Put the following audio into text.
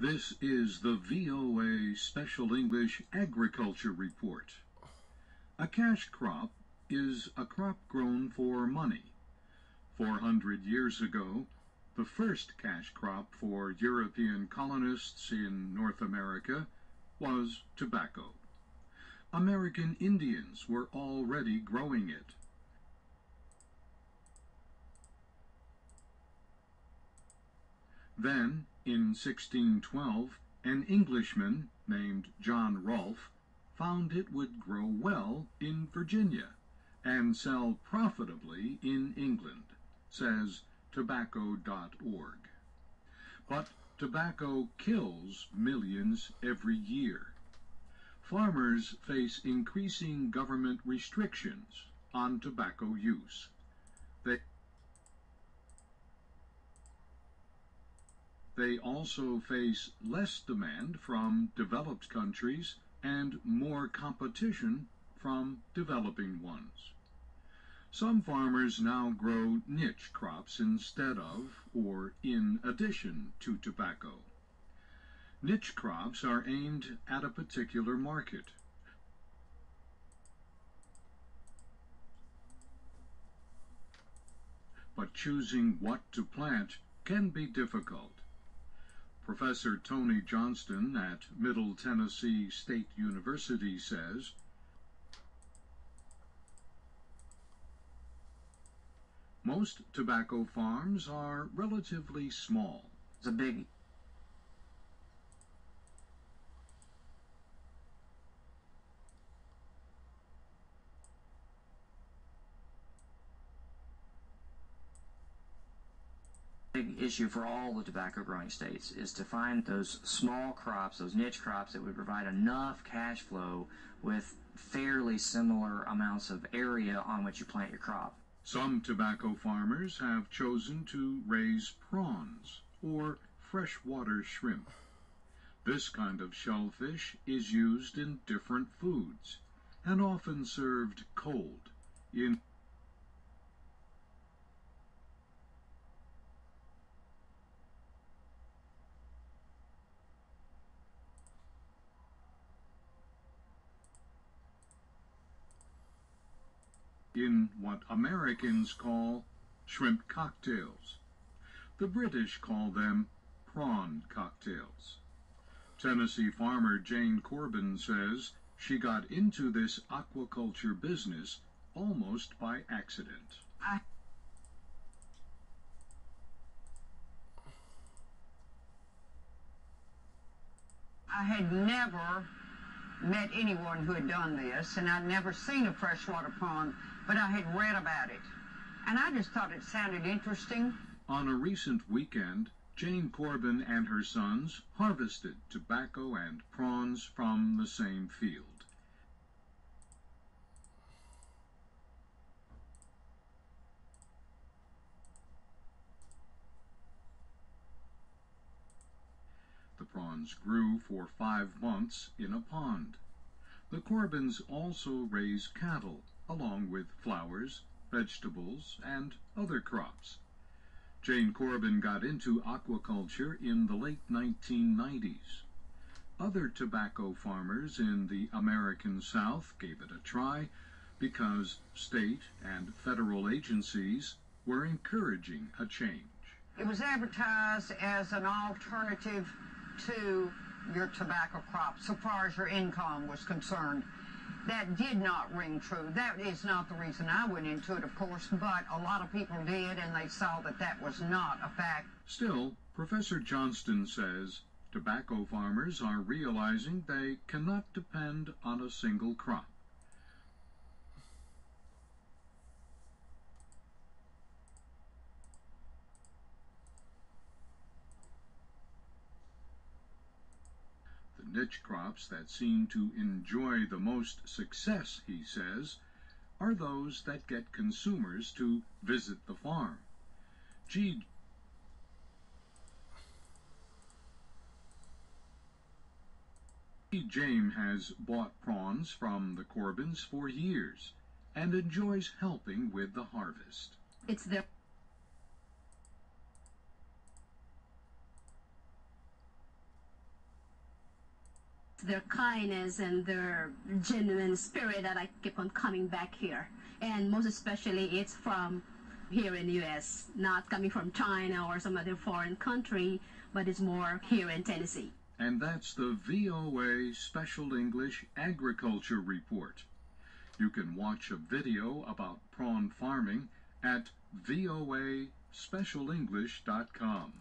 This is the VOA Special English Agriculture Report. A cash crop is a crop grown for money. 400 years ago, the first cash crop for European colonists in North America was tobacco. American Indians were already growing it. Then, in 1612, an Englishman named John Rolfe found it would grow well in Virginia and sell profitably in England, says tobacco.org. But tobacco kills millions every year. Farmers face increasing government restrictions on tobacco use. They also face less demand from developed countries and more competition from developing ones. Some farmers now grow niche crops instead of or in addition to tobacco. Niche crops are aimed at a particular market. But choosing what to plant can be difficult. Professor Tony Johnston at Middle Tennessee State University says, most tobacco farms are relatively small. It's a big issue for all the tobacco growing states is to find those small crops, those niche crops that would provide enough cash flow with fairly similar amounts of area on which you plant your crop. Some tobacco farmers have chosen to raise prawns or freshwater shrimp. This kind of shellfish is used in different foods and often served cold in what Americans call shrimp cocktails. The British call them prawn cocktails. Tennessee farmer Jane Corbin says she got into this aquaculture business almost by accident. I had never met anyone who had done this, and I'd never seen a freshwater prawn, but I had read about it. And I just thought it sounded interesting. On a recent weekend, Jane Corbin and her sons harvested tobacco and prawns from the same field. The prawns grew for 5 months in a pond. The Corbins also raise cattle, along with flowers, vegetables, and other crops. Jane Corbin got into aquaculture in the late 1990s. Other tobacco farmers in the American South gave it a try because state and federal agencies were encouraging a change. It was advertised as an alternative to your tobacco crop so far as your income was concerned. That did not ring true. That is not the reason I went into it, of course, but a lot of people did, and they saw that that was not a fact. Still, Professor Johnston says tobacco farmers are realizing they cannot depend on a single crop. The niche crops that seem to enjoy the most success, he says, are those that get consumers to visit the farm. James has bought prawns from the Corbins for years and enjoys helping with the harvest. It's their their kindness and their genuine spirit that I keep on coming back here. And most especially it's from here in the U.S., not coming from China or some other foreign country, but it's more here in Tennessee. And that's the VOA Special English Agriculture Report. You can watch a video about prawn farming at voaspecialenglish.com.